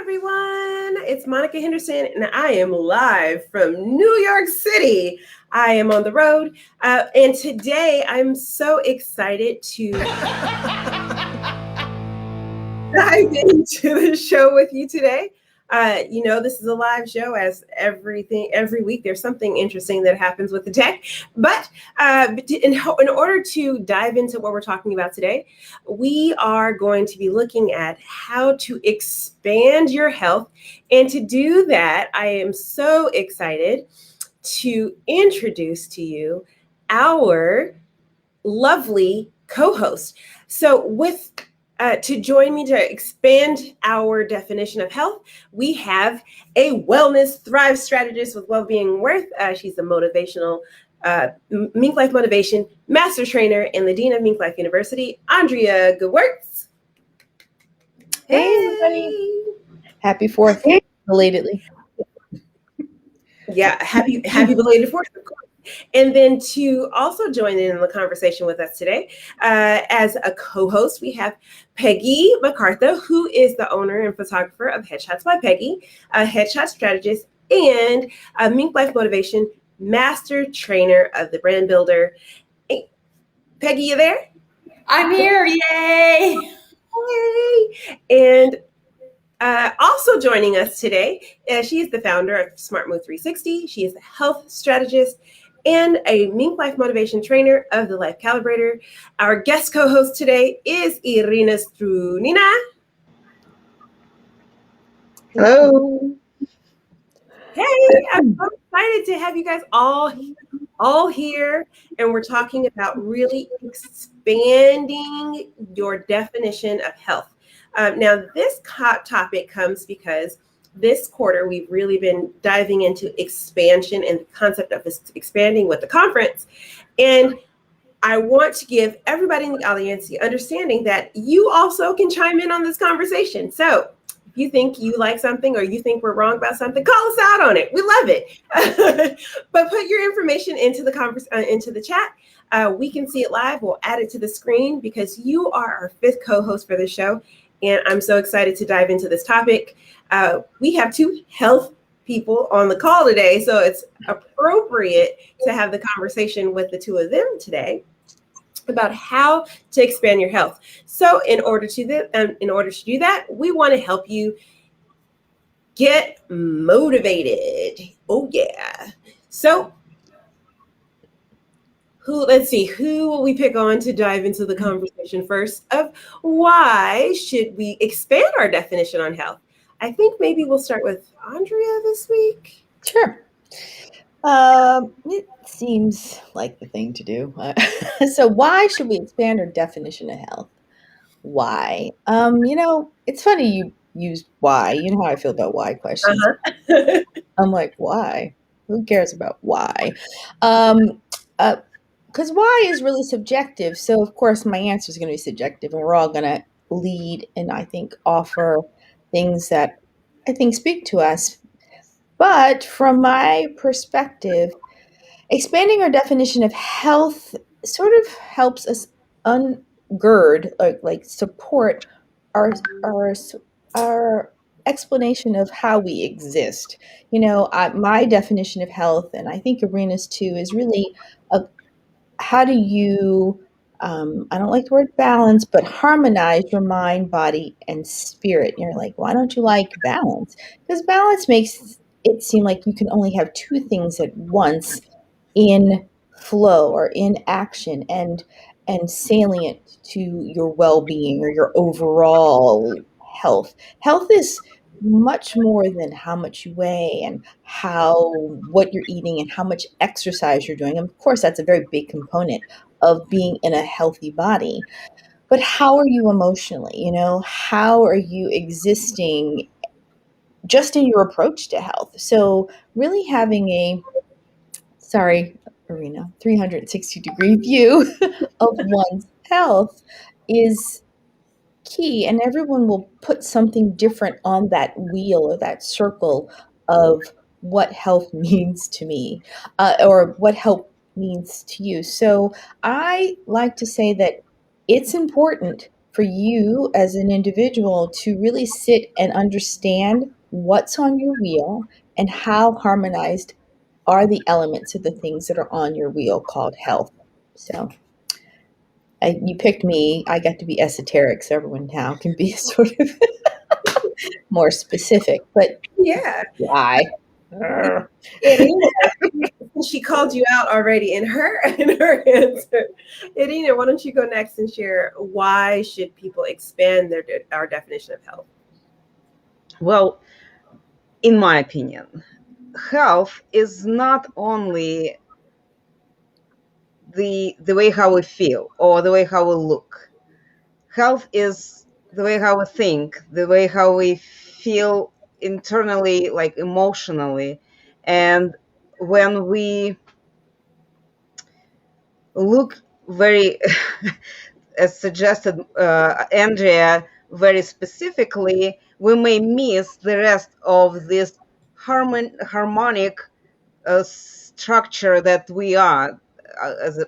everyone. It's Monica Henderson, and I am live from New York City. I am on the road, and today I'm so excited to dive into the show with you today. This is a live show, as every week there's something interesting that happens with the tech. But in order to dive into what we're talking about today, we are going to be looking at how to expand your health. And to do that, I am so excited to introduce to you our lovely co-host. So to join me to expand our definition of health, we have a wellness thrive strategist with well-being worth. She's a motivational MinkLife Motivation master trainer and the dean of MinkLife University, Andrea Gewirtz. Hey, everybody! Happy 4th, belatedly. Yeah, happy belated 4th, of course. And then to also join in the conversation with us today, as a co-host, we have Peggy MacArthur, who is the owner and photographer of Headshots by Peggy, a headshot strategist and a MinkLife Motivation master trainer of the brand builder. Hey, Peggy, you there? I'm here, yay! Yay! And also joining us today, she is the founder of Smart Move 360. She is a health strategist and a MinkLife Motivation trainer of the Life Calibrator. Our guest co-host today is Irina Strunina. Hello. Hey, I'm so excited to have you guys all here, and we're talking about really expanding your definition of health. Now, this topic comes because this quarter, we've really been diving into expansion and the concept of expanding with the conference. And I want to give everybody in the audience the understanding that you also can chime in on this conversation. So if you think you like something or you think we're wrong about something, call us out on it. We love it. But put your information into the chat. We can see it live. We'll add it to the screen because you are our 5th co-host for the show. And I'm so excited to dive into this topic. We have 2 health people on the call today, so it's appropriate to have the conversation with the 2 of them today about how to expand your health. So in order to do that, we want to help you get motivated. Oh yeah. So who will we pick on to dive into the conversation first of why should we expand our definition on health? I think maybe we'll start with Andrea this week. Sure. It seems like the thing to do. So why should we expand our definition of health? Why? It's funny you used why. You know how I feel about why questions. Uh-huh. I'm like, why? Who cares about why? Because why is really subjective. So, of course, my answer is going to be subjective, and we're all going to lead and I think offer things that I think speak to us. But from my perspective, expanding our definition of health sort of helps us undergird, like support our explanation of how we exist. My definition of health, and I think Irina's too, is really how do you, I don't like the word balance, but harmonize your mind, body, and spirit. And you're like, why don't you like balance? Because balance makes it seem like you can only have 2 things at once in flow or in action and salient to your well-being or your overall health. Health is much more than how much you weigh and what you're eating and how much exercise you're doing. And of course, that's a very big component of being in a healthy body. But how are you emotionally? How are you existing just in your approach to health? So really having Irina, 360-degree view of one's health is key, and everyone will put something different on that wheel or that circle of what health means to me, or what health means to you. So I like to say that it's important for you as an individual to really sit and understand what's on your wheel and how harmonized are the elements of the things that are on your wheel called health. So you picked me. I got to be esoteric, so everyone now can be sort of more specific. But Yeah. why? Irina, she called you out already in her answer. Irina, why don't you go next and share why should people expand our definition of health? Well, in my opinion, health is not only the way how we feel or the way how we look. Health is the way how we think, the way how we feel internally, like emotionally. And when we look very, as suggested Andrea, very specifically, we may miss the rest of this harmonic structure that we are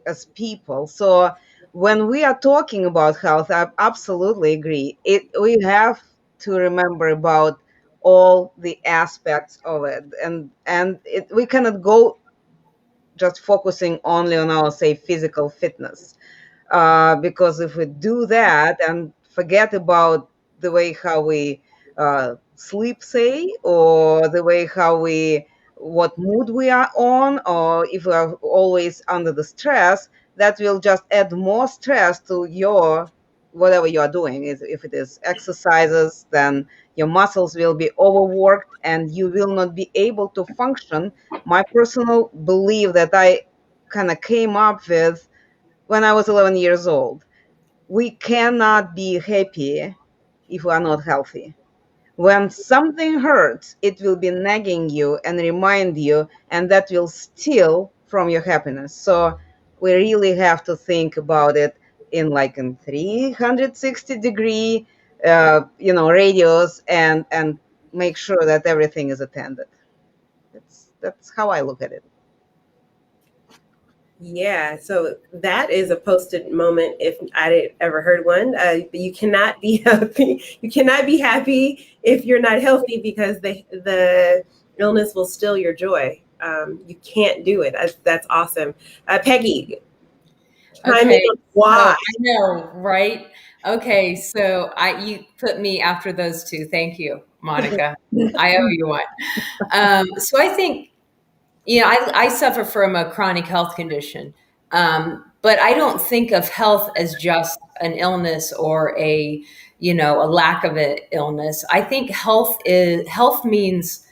as people. So when we are talking about health, I absolutely agree. We have to remember about all the aspects of it, and we cannot go just focusing only on our, say, physical fitness, because if we do that and forget about the way how we sleep, say, or the way how we, what mood we are on, or if we are always under the stress, that will just add more stress to your whatever you are doing. If it is exercises, then your muscles will be overworked and you will not be able to function. My personal belief that I kind of came up with when I was 11 years old: we cannot be happy if we are not healthy. When something hurts, it will be nagging you and remind you, and that will steal from your happiness. So we really have to think about it in 360-degree, radius, and make sure that everything is attended. That's how I look at it. Yeah, so that is a post-it moment if I ever heard one. You cannot be happy. You cannot be happy if you're not healthy because the illness will steal your joy. You can't do it. That's awesome. Peggy, chime in Okay, on so why. I know, right? Okay, so you put me after those two. Thank you, Monica. I owe you one. So I think, I suffer from a chronic health condition, but I don't think of health as just an illness or a lack of an illness. I think health means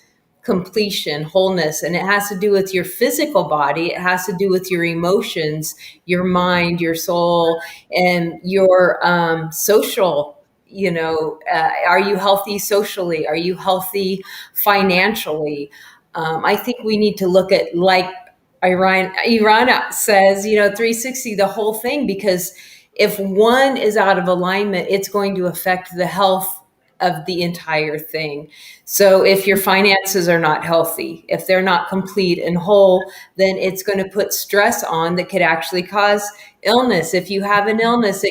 completion, wholeness, and it has to do with your physical body. It has to do with your emotions, your mind, your soul, and your social. Are you healthy socially? Are you healthy financially? I think we need to look at, like Irina says, 360, the whole thing, because if one is out of alignment, it's going to affect the health of the entire thing. So if your finances are not healthy, if they're not complete and whole, then it's going to put stress on that could actually cause illness. If you have an illness,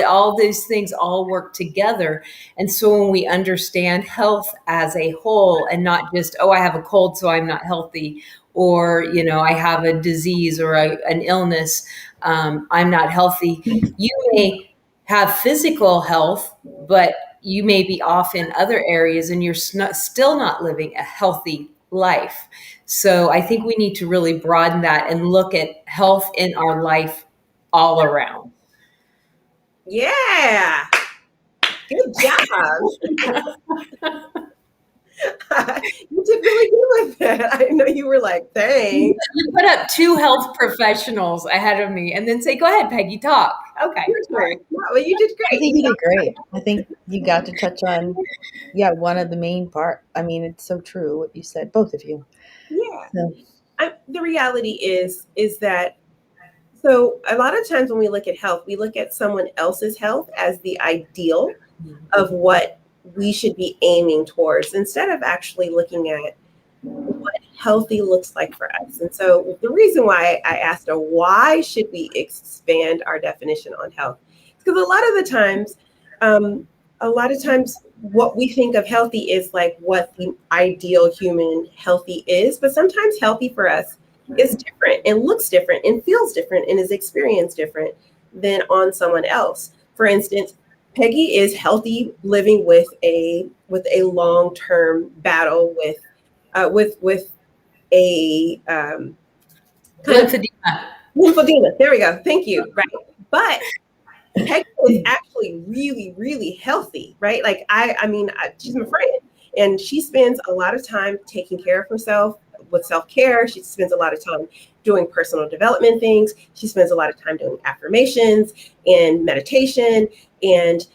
all these things all work together. And so when we understand health as a whole and not just, oh, I have a cold, so I'm not healthy, or, I have a disease or an illness, I'm not healthy. You may have physical health, but you may be off in other areas and you're still not living a healthy life. So I think we need to really broaden that and look at health in our life all around. Yeah, good job. You did really good with that. I know you were like, thanks. You put up two health professionals ahead of me and then say, go ahead, Peggy, talk. Okay. Your turn. No, but you did I great. think you did great. I think you got to touch on, yeah, one of the main part. I mean, it's so true what you said, both of you. Yeah. So, The reality is that, so a lot of times when we look at health, we look at someone else's health as the ideal of what we should be aiming towards instead of actually looking at what healthy looks like for us. And so the reason why I asked why should we expand our definition on health? Because a lot of the times um, a lot of times what we think of healthy is like what the ideal human healthy is, but sometimes healthy for us is different and looks different and feels different and is experienced different than on someone else. For instance, Peggy is healthy living with a long term battle with a kind of Lymphedema. lymphedema. There we go. Thank you. Right, but Peggy is actually really, really healthy, right? Like she's my friend, and she spends a lot of time taking care of herself with self care. She spends a lot of time doing personal development things. She spends a lot of time doing affirmations and meditation, and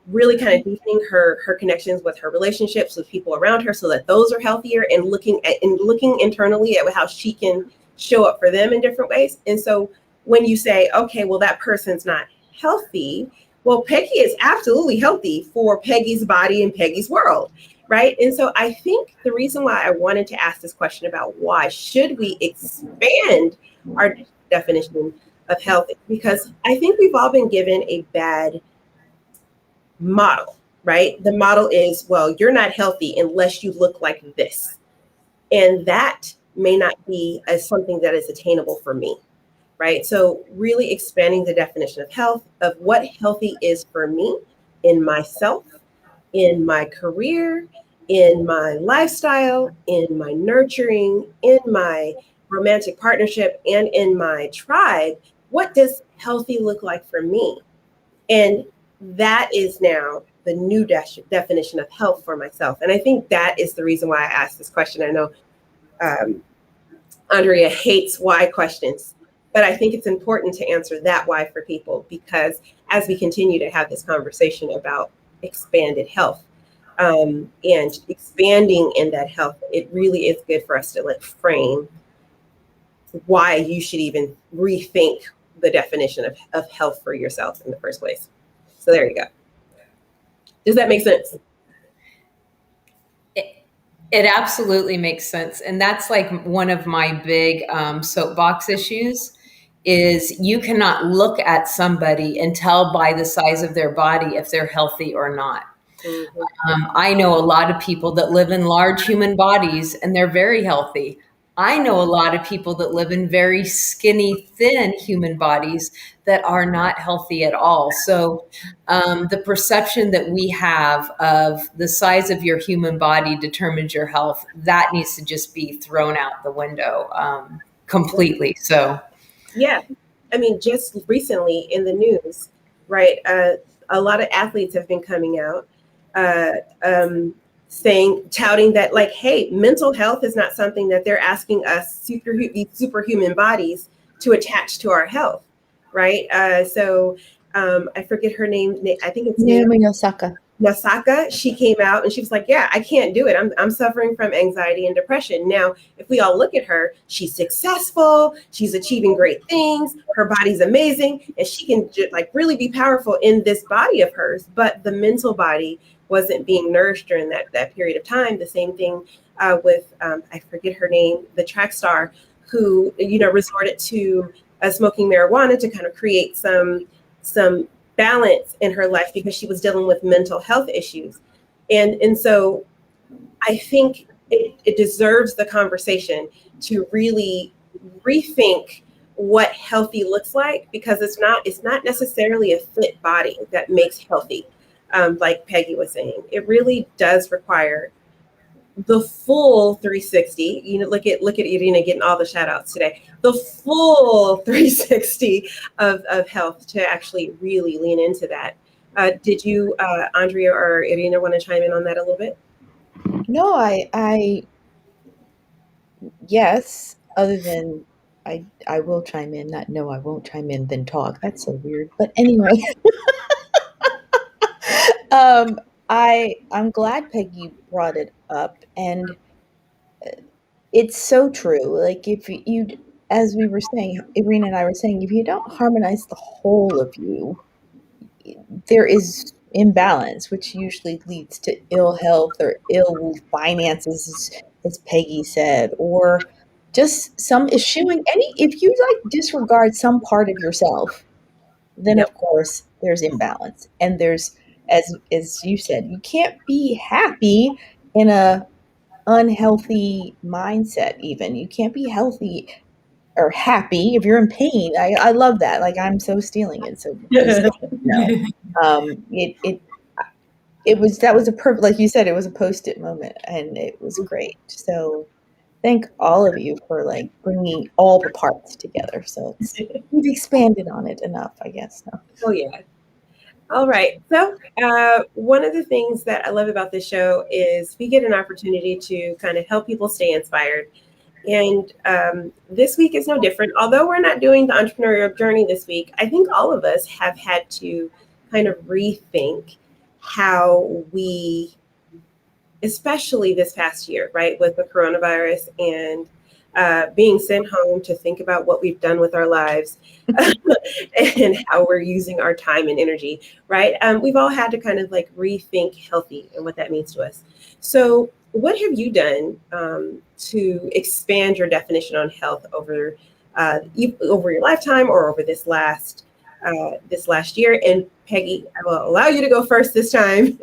really kind of deepening her connections with her relationships with people around her, so that those are healthier, and looking internally at how she can show up for them in different ways. And so when you say, okay, well, that person's not healthy, well, Peggy is absolutely healthy for Peggy's body and Peggy's world, right? And so I think the reason why I wanted to ask this question about why should we expand our definition of health is because I think we've all been given a bad model, right? The model is, well, you're not healthy unless you look like this. And that may not be as something that is attainable for me, right? So really expanding the definition of health, of what healthy is for me in myself, in my career, in my lifestyle, in my nurturing, in my romantic partnership, and in my tribe. What does healthy look like for me? And that is now the new definition of health for myself. And I think that is the reason why I asked this question. I know um, Andrea hates why questions, but I think it's important to answer that why for people, because as we continue to have this conversation about expanded health and expanding in that health, it really is good for us to like frame why you should even rethink the definition of health for yourself in the first place. So there you go. Does that make sense? It absolutely makes sense. And that's like one of my big soapbox issues is you cannot look at somebody and tell by the size of their body if they're healthy or not. Mhm. I know a lot of people that live in large human bodies and they're very healthy. I know a lot of people that live in very skinny, thin human bodies that are not healthy at all. So, the perception that we have of the size of your human body determines your health, that needs to just be thrown out the window completely. So, Yeah. I mean, just recently in the news, right? A lot of athletes have been coming out uh, touting that, like, hey, mental health is not something that they're asking us these superhuman bodies to attach to our health, right? I forget her name. I think it's Naomi Osaka. Nasaka. She came out and she was like, yeah, I can't do it. I'm suffering from anxiety and depression. Now, if we all look at her, she's successful, she's achieving great things, her body's amazing, and she can like really be powerful in this body of hers. But the mental body wasn't being nourished during that period of time. The same thing with I forget her name, the track star who resorted to smoking marijuana to kind of create some balance in her life because she was dealing with mental health issues. And so I think it deserves the conversation to really rethink what healthy looks like, because it's not necessarily a fit body that makes healthy. Like Peggy was saying, it really does require the full 360. Look at Irina getting all the shout outs today. The full 360 of health to actually really lean into that. Did you, Andrea or Irina, want to chime in on that a little bit? No, I yes, other than I will chime in, not no, I won't chime in, then talk. That's so weird. But anyway, um, I'm glad Peggy brought it up, and it's so true. Like if you, as we were saying, Irina and I were saying, if you don't harmonize the whole of you, there is imbalance, which usually leads to ill health or ill finances, as Peggy said, or just some eschewing any. If you like disregard some part of yourself, then Yep. of course there's imbalance, and there's as you said, you can't be happy in a unhealthy mindset. Even you can't be healthy or happy if you're in pain. I love that. Like, I'm so stealing it. So just it it was that was a perfect, like you said, it was a post-it moment, and it was great. So thank all of you for like bringing all the parts together. So we've expanded on it enough, I guess. No. Oh yeah. All right. So, one of the things that I love about this show is we get an opportunity to kind of help people stay inspired. And this week is no different. Although we're not doing the entrepreneurial journey this week, I think all of us have had to kind of rethink how we, especially this past year, right, with the coronavirus and being sent home to think about what we've done with our lives and how we're using our time and energy, right? We've all had to kind of like rethink healthy and what that means to us. So, what have you done to expand your definition on health over over your lifetime or over this last year? And Peggy, I will allow you to go first this time.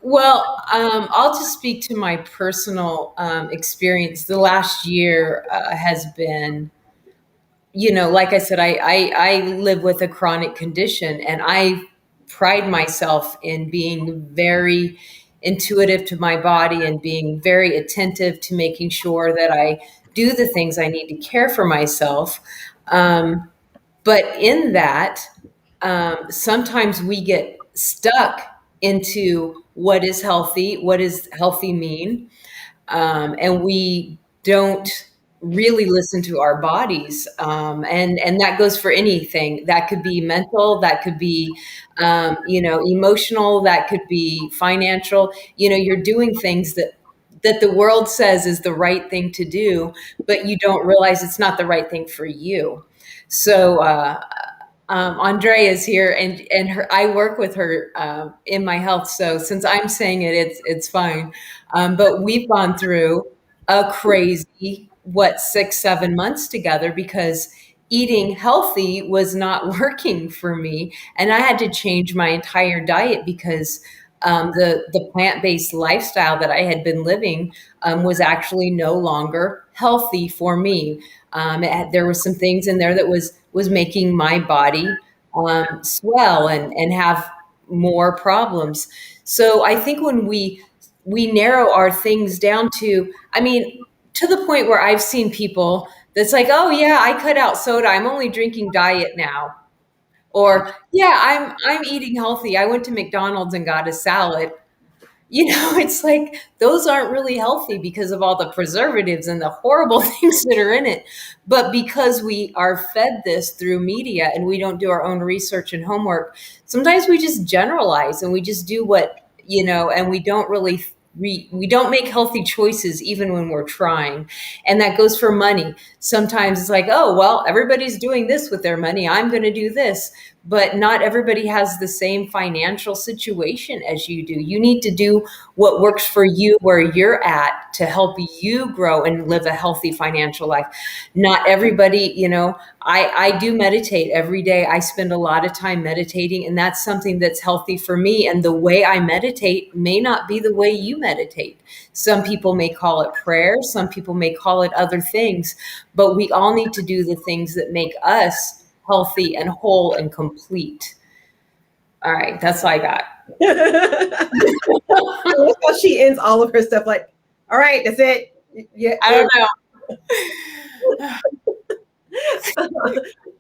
Well, I'll just speak to my personal experience. The last year has been, like I said, I live with a chronic condition, and I pride myself in being very intuitive to my body and being very attentive to making sure that I do the things I need to care for myself. But in that, sometimes we get stuck into what does healthy mean, and we don't really listen to our bodies, and that goes for anything. That could be mental, that could be emotional, that could be financial. You're doing things that the world says is the right thing to do, but you don't realize it's not the right thing for you. So Andrea is here, and I work with her in my health. So since I'm saying it, it's fine. But we've gone through a crazy 6-7 months together because eating healthy was not working for me, and I had to change my entire diet because the plant based lifestyle that I had been living was actually no longer healthy for me. There were some things in there that was making my body swell and have more problems. So I think when we narrow our things down to, I mean, to the point where I've seen people that's like, oh yeah, I cut out soda. I'm only drinking diet now. Or yeah, I'm eating healthy. I went to McDonald's and got a salad. It's like those aren't really healthy because of all the preservatives and the horrible things that are in it. But because we are fed this through media and we don't do our own research and homework, sometimes we just generalize and we just do and we don't really. We don't make healthy choices even when we're trying. And that goes for money. Sometimes it's like, oh, well, everybody's doing this with their money. I'm going to do this. But not everybody has the same financial situation as you do. You need to do what works for you where you're at to help you grow and live a healthy financial life. Not everybody, I do meditate every day. I spend a lot of time meditating, and that's something that's healthy for me. And the way I meditate may not be the way you meditate. Some people may call it prayer. Some people may call it other things, but we all need to do the things that make us healthy and whole and complete. All right, that's all I got. That's how she ends all of her stuff. Like, all right, that's it. Yeah, I don't know.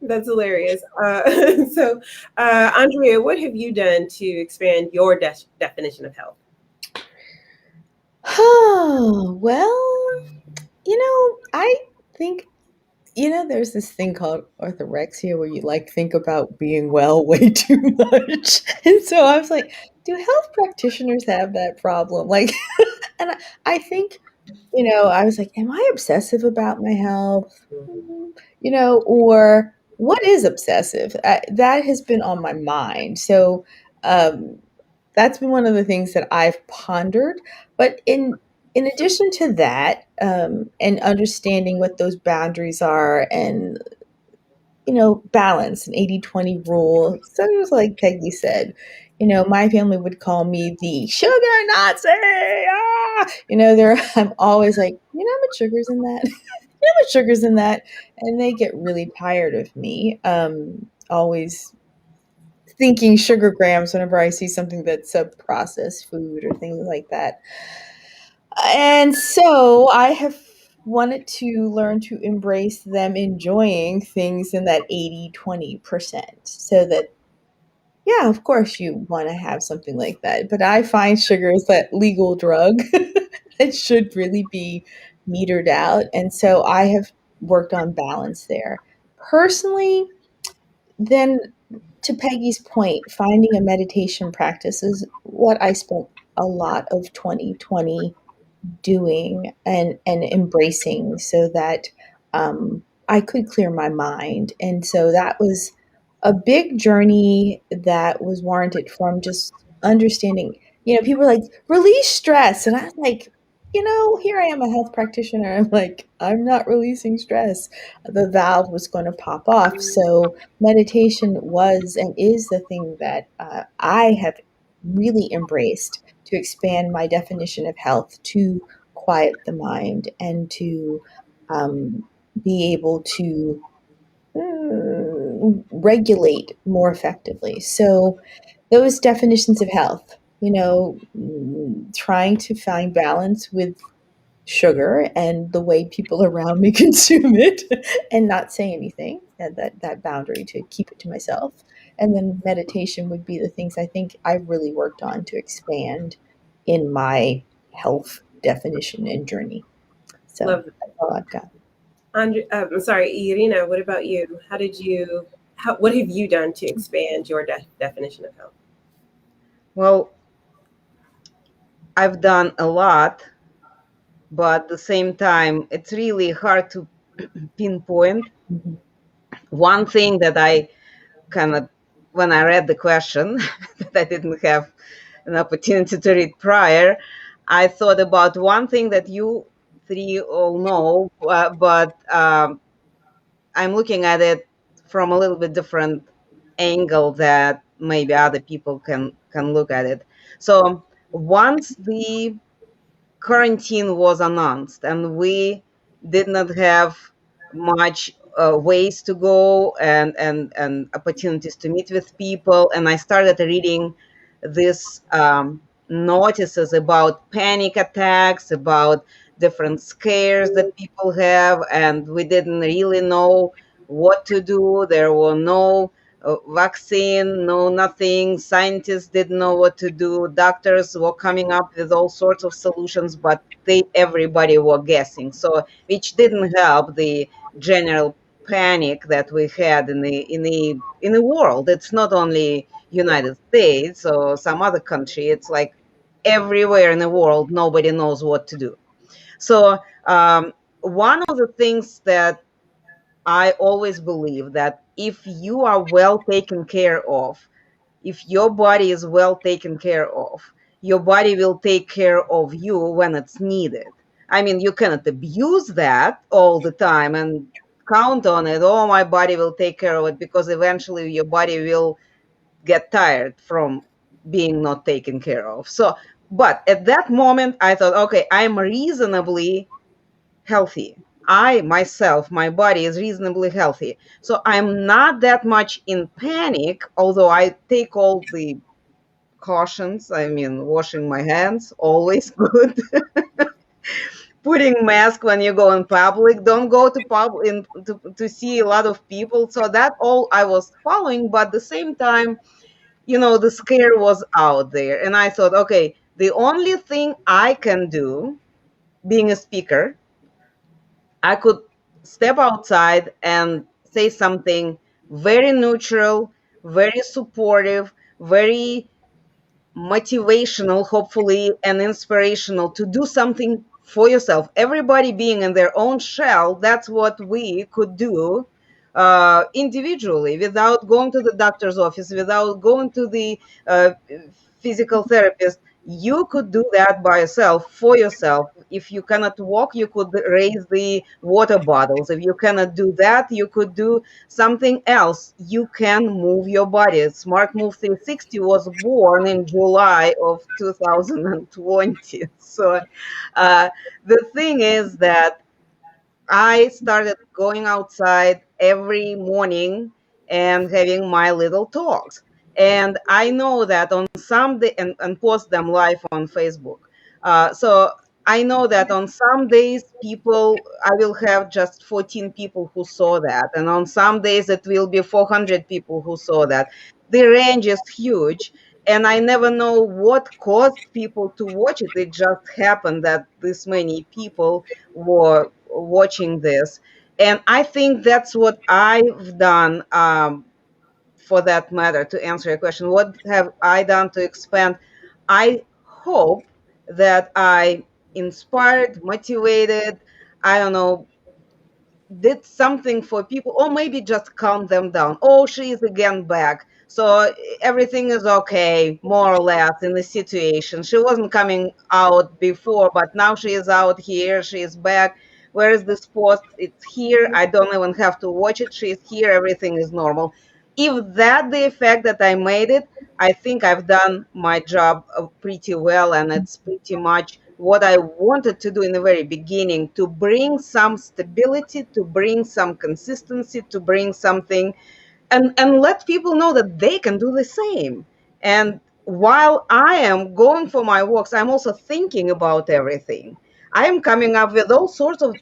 That's hilarious. So, Andrea, what have you done to expand your definition of health? Oh, well, I think, there's this thing called orthorexia where you like think about being well way too much. And so I was like, do health practitioners have that problem? Like, and I think, I was like, am I obsessive about my health? Or what is obsessive? That has been on my mind. So, um, that's been one of the things that I've pondered. But in addition to that, and understanding what those boundaries are, and balance, an 80-20 rule. So it was like Peggy said, my family would call me the sugar Nazi. I'm always like, how much sugar's in that? How much sugar's in that? And they get really tired of me. Always thinking sugar grams whenever I see something that's a processed food or things like that. And so I have wanted to learn to embrace them enjoying things in that 80-20%, so that, yeah, of course you want to have something like that. But I find sugar is that legal drug that should really be metered out. And so I have worked on balance there. Personally, then, to Peggy's point, finding a meditation practice is what I spent a lot of 2020 doing and embracing, so that I could clear my mind. And so that was a big journey that was warranted from just understanding. People are like, release stress. And I was like, here I am, a health practitioner. I'm like, I'm not releasing stress. The valve was going to pop off. So meditation was and is the thing that I have really embraced to expand my definition of health, to quiet the mind, and to um, be able to regulate more effectively. So, those definitions of health, trying to find balance with sugar and the way people around me consume it, and not say anything, and that boundary to keep it to myself. And then meditation would be the things I think I've really worked on to expand in my health definition and journey. So Love that. that's all I've got. I'm sorry, Irina, what about you? What have you done to expand your definition of health? Well, I've done a lot, but at the same time, it's really hard to pinpoint. Mhm. One thing that I kind of, when I read the question, that I didn't have an opportunity to read prior, I thought about one thing that you three all know, but I'm looking at it from a little bit different angle that maybe other people can look at it. So once the quarantine was announced and we did not have much ways to go and opportunities to meet with people, and I started reading these notices about panic attacks, about different scares that people have, and we didn't really know what to do. There were no vaccine, no nothing. Scientists didn't know what to do. Doctors were coming up with all sorts of solutions, but everybody were guessing. So, which didn't help the general panic that we had in the world. It's not only United States or some other country. It's like everywhere in the world, nobody knows what to do. So, one of the things that I always believe that if you are well taken care of, if your body is well taken care of, your body will take care of you when it's needed. I mean, you cannot abuse that all the time and count on it. Oh, my body will take care of it, because eventually your body will get tired from being not taken care of. So, but at that moment, I thought, okay, I'm reasonably healthy. I myself, my body is reasonably healthy. So I'm not that much in panic, although I take all the cautions. I mean, washing my hands, always good. Putting mask when you go in public. Don't go to to see a lot of people. So that all I was following, but at the same time, the scare was out there. And I thought, okay, the only thing I can do, being a speaker, I could step outside and say something very neutral, very supportive, very motivational, hopefully, and inspirational to do something for yourself. Everybody being in their own shell, that's what we could do individually, without going to the doctor's office, without going to the physical therapist. You could do that by yourself, for yourself. If you cannot walk, you could raise the water bottles. If you cannot do that, you could do something else. You can move your body. Smart Move 360 was born in July of 2020. So the thing is that I started going outside every morning and having my little talks. And I know that on some day and post them live on Facebook. So I know that on some days people I will have just 14 people who saw that, and on some days it will be 400 people who saw that. The range is huge, and I never know what caused people to watch it. It just happened that this many people were watching this. And I think that's what I've done, for that matter, to answer your question. What have I done to expand? I hope that I inspired, motivated, I don't know, did something for people, or maybe just calm them down. Oh, she is again back, so everything is okay, more or less, in the situation. She wasn't coming out before, but now she is out here, she is back. Where is this post? It's here, I don't even have to watch it, she is here, everything is normal. If that the effect that I made it, I think I've done my job pretty well, and it's pretty much what I wanted to do in the very beginning, to bring some stability, to bring some consistency, to bring something, and let people know that they can do the same. And while I am going for my walks, I'm also thinking about everything. I am coming up with all sorts of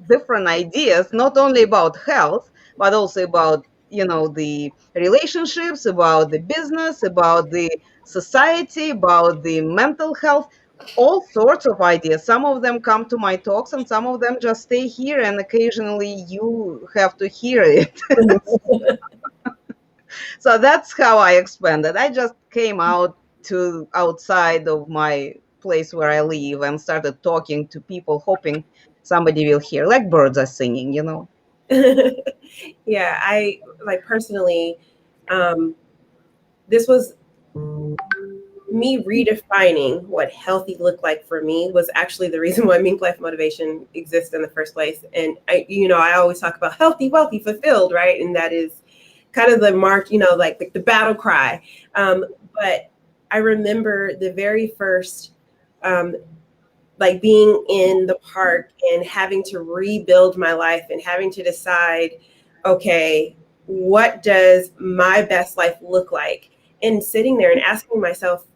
different ideas, not only about health, but also about, the relationships, about the business, about the society, about the mental health, all sorts of ideas. Some of them come to my talks, and some of them just stay here, and occasionally you have to hear it. So that's how I expanded. I just came out to outside of my place where I live and started talking to people, hoping somebody will hear, like birds are singing. Yeah, I like personally, this was me redefining what healthy looked like for me was actually the reason why MinkLife Motivation exists in the first place. And I always talk about healthy, wealthy, fulfilled, right? And that is kind of the mark, like the battle cry. But I remember the very first, like being in the park and having to rebuild my life and having to decide, okay, what does my best life look like? And sitting there and asking myself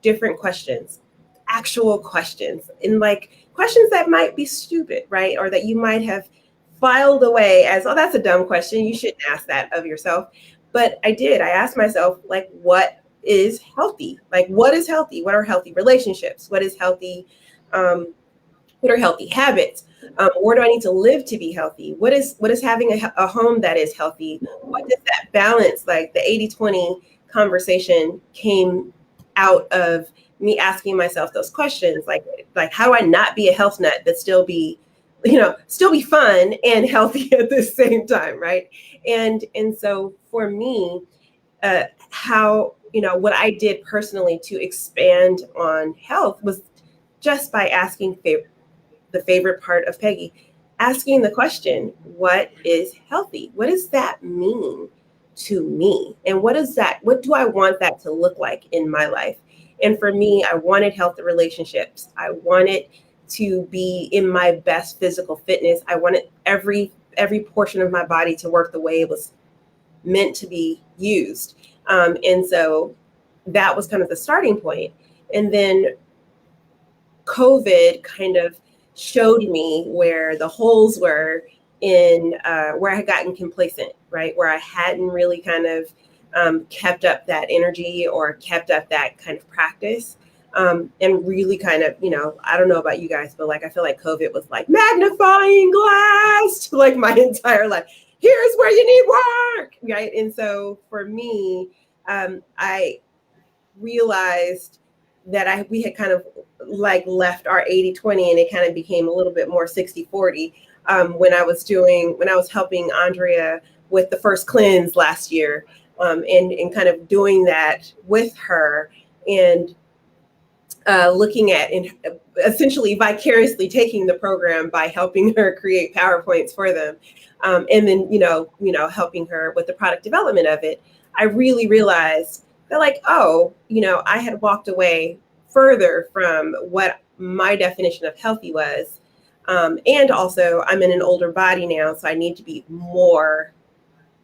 different questions, actual questions, and like questions that might be stupid, right? Or that you might have filed away as, oh, that's a dumb question. You shouldn't ask that of yourself. But I did. I asked myself, like, what is healthy? Like, what is healthy? What are healthy relationships? What is healthy? What are healthy habits? Where do I need to live to be healthy? What is having a home that is healthy? What does that balance, like the 80-20 conversation came out of me asking myself those questions, like how do I not be a health nut but still be, still be fun and healthy at the same time, right? And so for me, how, what I did personally to expand on health was just by asking the favorite part of Peggy, asking the question, what is healthy? What does that mean to me? And what do I want that to look like in my life? And for me, I wanted healthy relationships. I wanted to be in my best physical fitness. I wanted every portion of my body to work the way it was meant to be used. And so that was kind of the starting point. And then COVID kind of showed me where the holes were in where I had gotten complacent, right? Where I hadn't really kind of kept up that energy or kept up that kind of practice. And really kind of, I don't know about you guys, but like I feel like COVID was like magnifying glass to like my entire life. Here's where you need work, right? And so for me, I realized that we had kind of like left our 80-20 and it kind of became a little bit more 60-40 when I was helping Andrea with the first cleanse last year, and kind of doing that with her. And looking at and essentially vicariously taking the program by helping her create PowerPoints for them, and then helping her with the product development of it. I really realized that, like, oh, I had walked away further from what my definition of healthy was, and also I'm in an older body now, so I need to be more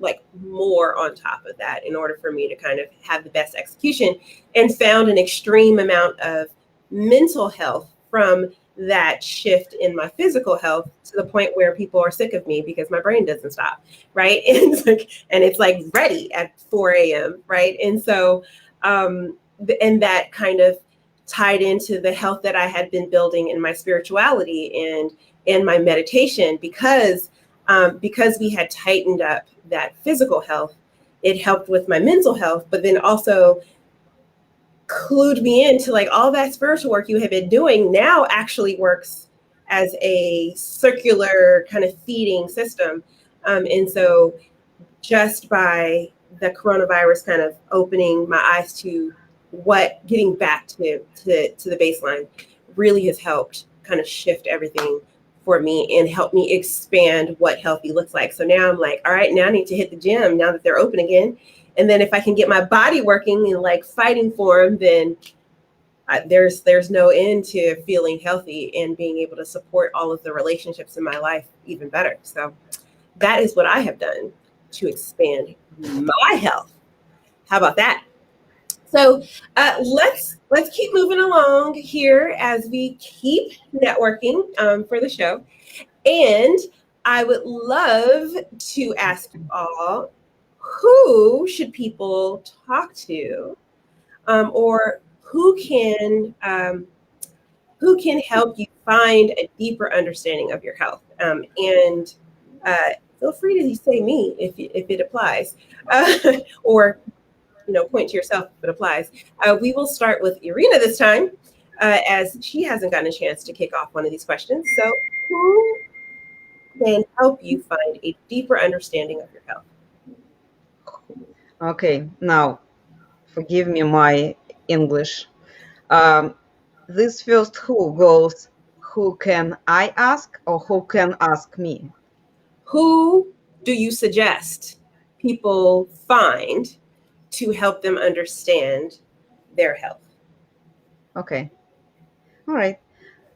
on top of that in order for me to kind of have the best execution, and found an extreme amount of mental health from that shift in my physical health, to the point where people are sick of me because my brain doesn't stop, right? And it's like ready at 4 a.m., right? And so and that kind of tied into the health that I had been building in my spirituality and in my meditation, because we had tightened up that physical health. It helped with my mental health, but then also clued me into, like, all that spiritual work you have been doing now actually works as a circular kind of feeding system. And so just by the coronavirus kind of opening my eyes to getting back to the baseline really has helped kind of shift everything for me and help me expand what healthy looks like. So now I'm like, all right, now I need to hit the gym now that they're open again. And then if I can get my body working and like fighting for them, then there's no end to feeling healthy and being able to support all of the relationships in my life even better. So that is what I have done to expand my health. How about that? So let's keep moving along here as we keep networking for the show. And I would love to ask you all, who should people talk to, or who can help you find a deeper understanding of your health? And feel free to say me if it applies, or point to yourself if it applies. We will start with Irina this time, as she hasn't gotten a chance to kick off one of these questions. So who can help you find a deeper understanding of your health? Okay, now forgive me my English. Um, this first who goes, who can I ask or who can ask me? Who do you suggest people find to help them understand their health? Okay, all right,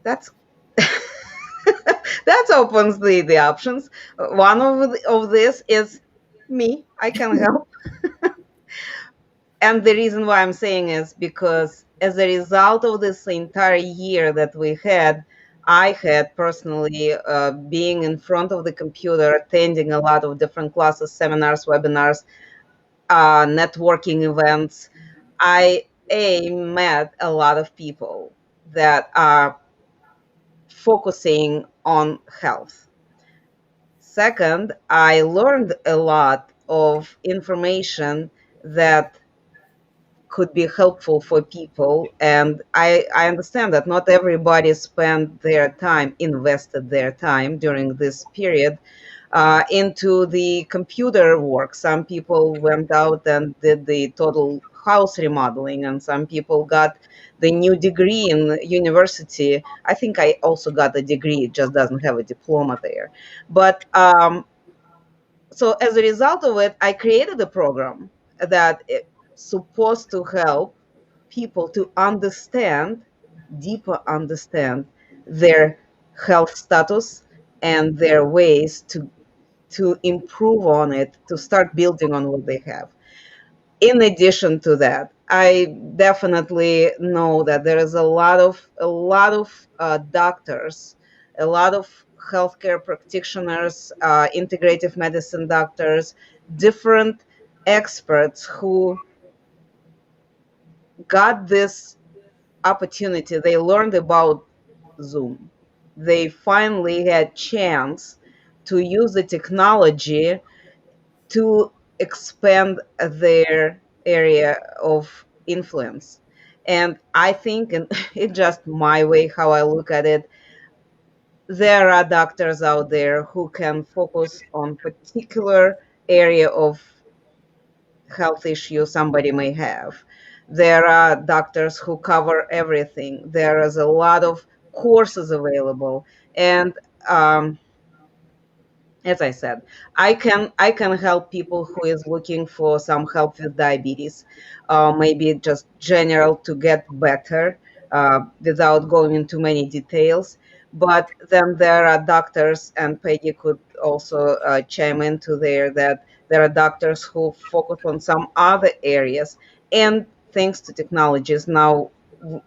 that's that opens the options. One of this is me. I can help. And the reason why I'm saying is because as a result of this entire year that we had, I had personally being in front of the computer, attending a lot of different classes, seminars, webinars, networking events. I met a lot of people that are focusing on health. Second, I learned a lot of information that could be helpful for people. And I understand that not everybody spent their time, invested their time during this period into the computer work. Some people went out and did the total house remodeling, and some people got the new degree in university. I think I also got a degree, it just doesn't have a diploma there. But so as a result of it, I created a program that is supposed to help people to understand, deeper understand their health status and their ways to improve on it, to start building on what they have. In addition to that, I definitely know that there is a lot of doctors, a lot of healthcare practitioners, integrative medicine doctors, different experts who got this opportunity. They learned about Zoom. They finally had chance to use the technology to expand their area of influence. And I think, and it's just my way how I look at it, there are doctors out there who can focus on particular area of health issue somebody may have. There are doctors who cover everything. There is a lot of courses available, and as I said, I can help people who is looking for some help with diabetes, maybe just general to get better, without going into many details. But then there are doctors, and Peggy could also chime into there, that there are doctors who focus on some other areas, and thanks to technologies now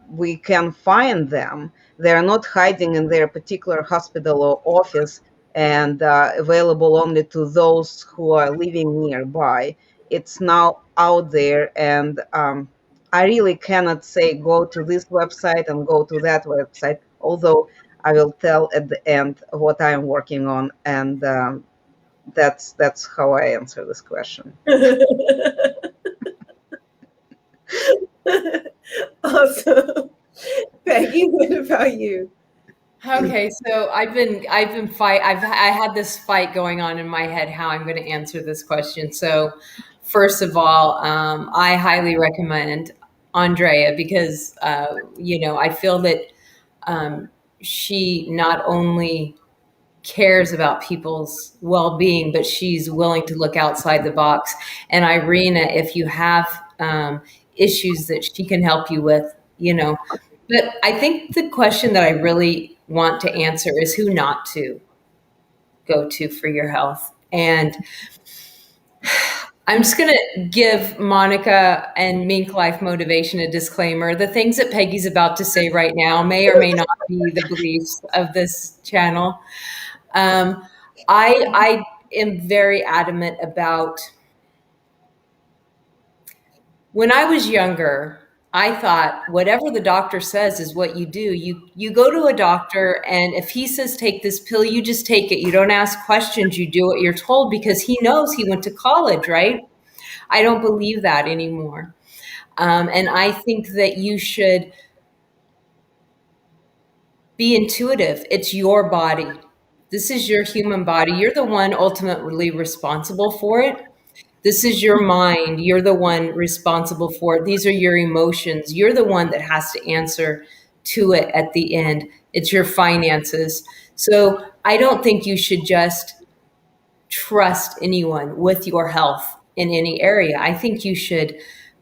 we can find them. They are not hiding in their particular hospital or office and available only to those who are living nearby. It's now out there, and I really cannot say go to this website and go to that website, although I will tell at the end what I am working on, and that's how I answer this question. Awesome. Peggy, what about you? Okay, so I had this fight going on in my head how I'm going to answer this question. So first of all, I highly recommend Andrea because I feel that she not only cares about people's well-being, but she's willing to look outside the box. And Irina, if you have issues that she can help you with, but I think the question that I really want to answer is who not to go to for your health. And I'm just going to give Monica and MinkLife Motivation a disclaimer. The things that Peggy's about to say right now may or may not be the beliefs of this channel. I am very adamant about when I was younger, I thought whatever the doctor says is what you do. You go to a doctor, and if he says take this pill, you just take it. You don't ask questions. You do what you're told because he knows he went to college, right? I don't believe that anymore. And I think that you should be intuitive. It's your body. This is your human body. You're the one ultimately responsible for it. This is your mind. You're the one responsible for it. These are your emotions. You're the one that has to answer to it at the end. It's your finances. So I don't think you should just trust anyone with your health in any area. I think you should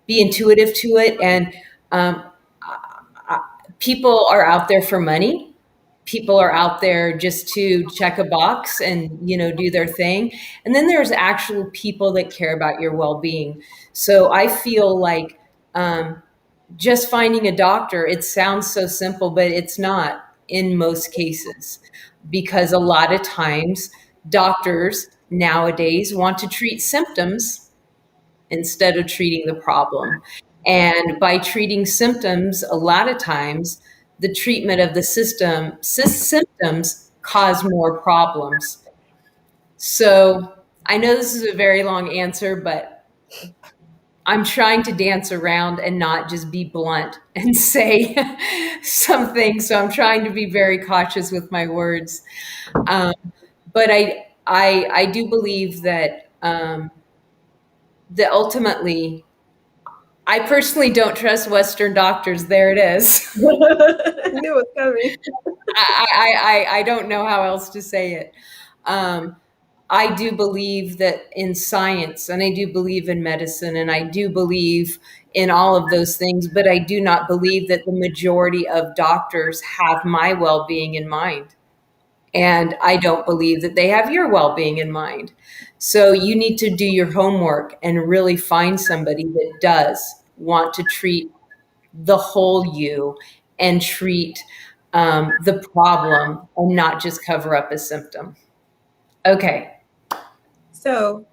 be intuitive to it. And people are out there for money. People are out there just to check a box and do their thing, and then there's actual people that care about your well-being. So I feel like just finding a doctor, it sounds so simple, but it's not in most cases, because a lot of times doctors nowadays want to treat symptoms instead of treating the problem. And by treating symptoms, a lot of times the treatment of the symptoms cause more problems. So I know this is a very long answer, but I'm trying to dance around and not just be blunt and say something. So I'm trying to be very cautious with my words. But I do believe that that ultimately, I personally don't trust Western doctors. There it is. I knew it was coming. I don't know how else to say it. I do believe that in science, and I do believe in medicine, and I do believe in all of those things, but I do not believe that the majority of doctors have my well-being in mind. And I don't believe that they have your well-being in mind. So you need to do your homework and really find somebody that does want to treat the whole you and treat the problem and not just cover up a symptom. Okay. So,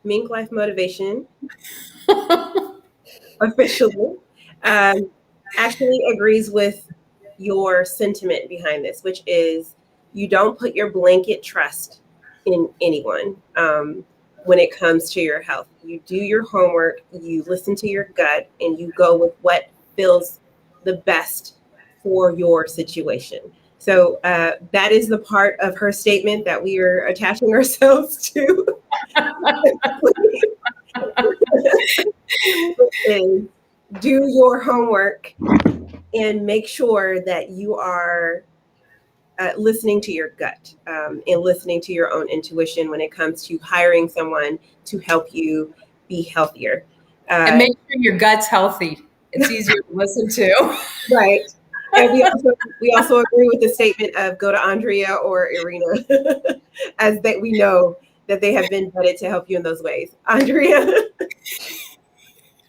MinkLife Motivation officially actually agrees with your sentiment behind this, which is you don't put your blanket trust in anyone when it comes to your health. You do your homework, you listen to your gut, and you go with what feels the best for your situation. So that is the part of her statement that we are attaching ourselves to. do your homework and make sure that you are listening to your gut and listening to your own intuition when it comes to hiring someone to help you be healthier. And make sure your gut's healthy. It's easier to listen to. Right. And we also agree with the statement of go to Andrea or Irina, as that we know that they have been vetted to help you in those ways. Andrea.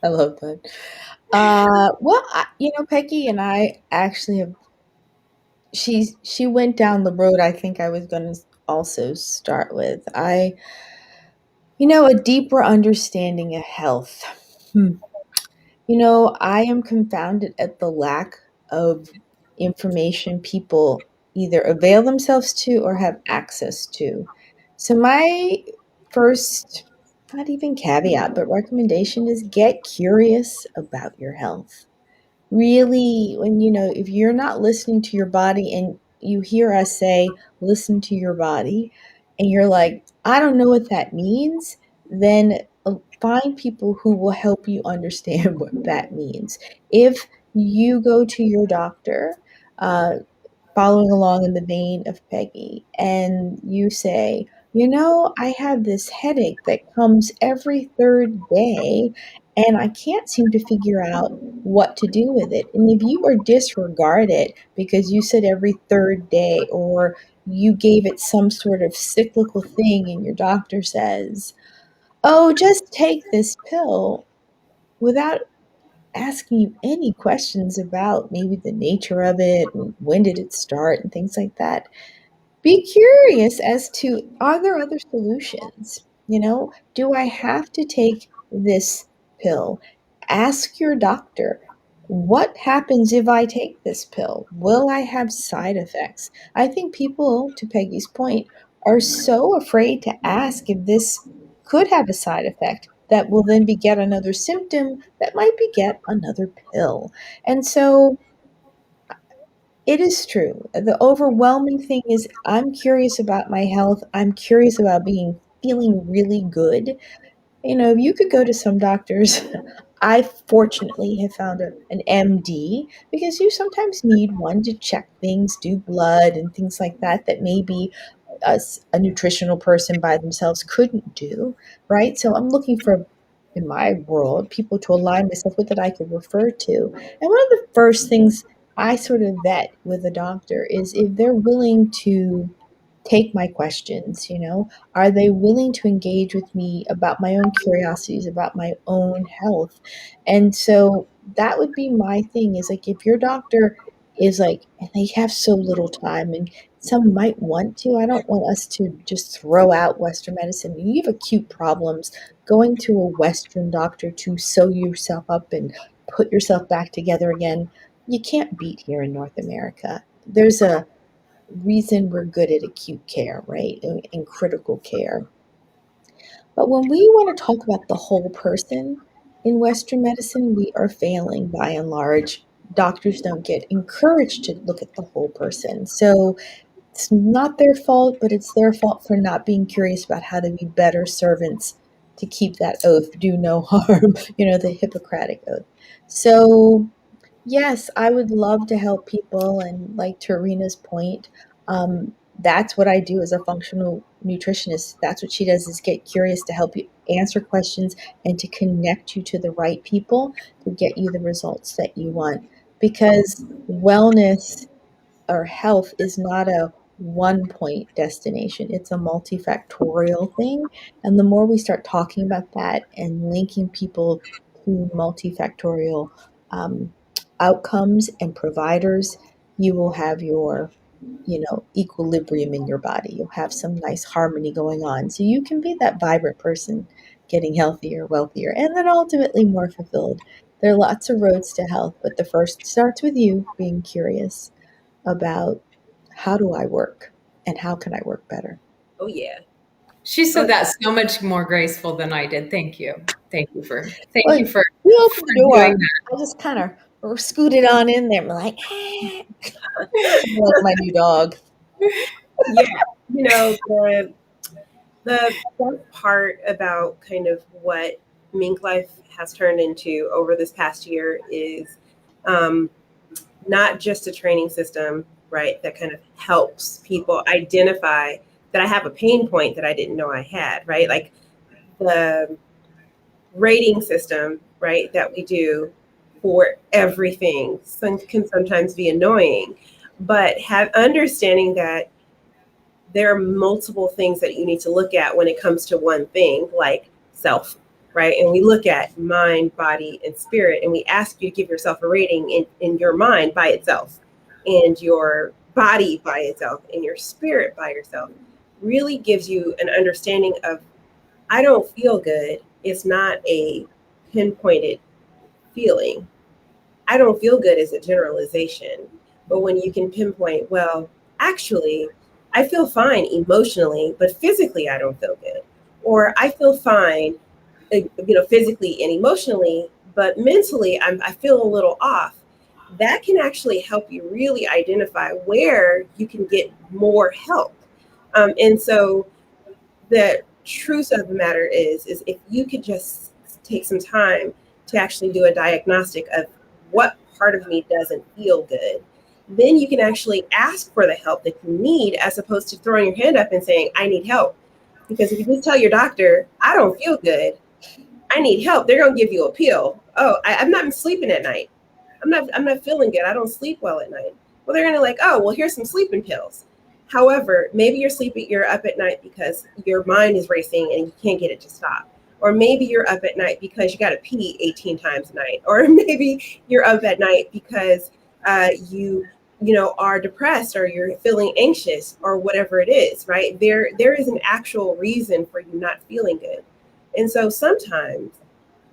I love that. Peggy and I actually have. She went down the road I think I was going to also start with. A deeper understanding of health. Hmm. I am confounded at the lack of information people either avail themselves to or have access to. So, my first, not even caveat, but recommendation is get curious about your health. Really, if you're not listening to your body and you hear us say, listen to your body, and you're like, I don't know what that means, then find people who will help you understand what that means. If you go to your doctor, uh, following along in the vein of Peggy, and you say, I have this headache that comes every third day, and I can't seem to figure out what to do with it. And if you are disregard it because you said every third day, or you gave it some sort of cyclical thing, and your doctor says, oh, just take this pill without asking you any questions about maybe the nature of it and when did it start and things like that. Be curious as to, are there other solutions? Do I have to take this pill? Ask your doctor, what happens if I take this pill? Will I have side effects? I think people, to Peggy's point, are so afraid to ask if this could have a side effect that will then beget another symptom that might beget another pill. And so it is true. The overwhelming thing is I'm curious about my health. I'm curious about feeling really good. If you could go to some doctors, I fortunately have found an MD, because you sometimes need one to check things, do blood and things like that, that maybe a nutritional person by themselves couldn't do, right? So I'm looking for, in my world, people to align myself with that I could refer to. And one of the first things I sort of vet with a doctor is if they're willing to take my questions. Are they willing to engage with me about my own curiosities, about my own health? And so that would be my thing, is like, if your doctor is like, and they have so little time, and some might want to, I don't want us to just throw out Western medicine. You have acute problems, going to a Western doctor to sew yourself up and put yourself back together again, you can't beat here in North America. There's a reason we're good at acute care, right? And critical care. But when we want to talk about the whole person in Western medicine, we are failing by and large. Doctors don't get encouraged to look at the whole person. So it's not their fault, but it's their fault for not being curious about how to be better servants to keep that oath, do no harm, the Hippocratic oath. So yes, I would love to help people, and like to Irina's point, that's what I do as a functional nutritionist. That's what she does, is get curious to help you answer questions and to connect you to the right people to get you the results that you want. Because wellness or health is not a one point destination, it's a multifactorial thing. And the more we start talking about that and linking people to multifactorial um, outcomes and providers, you will have your equilibrium in your body. You'll have some nice harmony going on, so you can be that vibrant person, getting healthier, wealthier, and then ultimately more fulfilled. There are lots of roads to health, but the first starts with you being curious about, how do I work and how can I work better? Oh yeah. She Oh, said that so much more graceful than I did. Thank you. Thank Well, you you for opened the doing door. that. I just kind of scooted on in there. I'm like, like my new dog. yeah. The best part about kind of what MinkLife has turned into over this past year is not just a training system, right, that kind of helps people identify that I have a pain point that I didn't know I had, right? Like the rating system, right, that we do for everything can sometimes be annoying, but have understanding that there are multiple things that you need to look at when it comes to one thing, like self, right? And we look at mind, body, and spirit, and we ask you to give yourself a rating in your mind by itself, and your body by itself, and your spirit by yourself. Really gives you an understanding of, I don't feel good. It's not a pinpointed feeling. I don't feel good as a generalization. But when you can pinpoint, well, actually, I feel fine emotionally, but physically I don't feel good. Or I feel fine, physically and emotionally, but mentally I feel a little off. That can actually help you really identify where you can get more help. And so the truth of the matter is if you could just take some time to actually do a diagnostic of what part of me doesn't feel good, then you can actually ask for the help that you need, as opposed to throwing your hand up and saying, I need help. Because if you just tell your doctor, I don't feel good, I need help, they're going to give you a pill. Oh, I'm not sleeping at night. I'm not feeling good. I don't sleep well at night. Well, they're going to like, oh, well, here's some sleeping pills. However, maybe you're up at night because your mind is racing and you can't get it to stop. Or maybe you're up at night because you got to pee 18 times a night. Or maybe you're up at night because you are depressed, or you're feeling anxious, or whatever it is, right? There is an actual reason for you not feeling good. And so sometimes,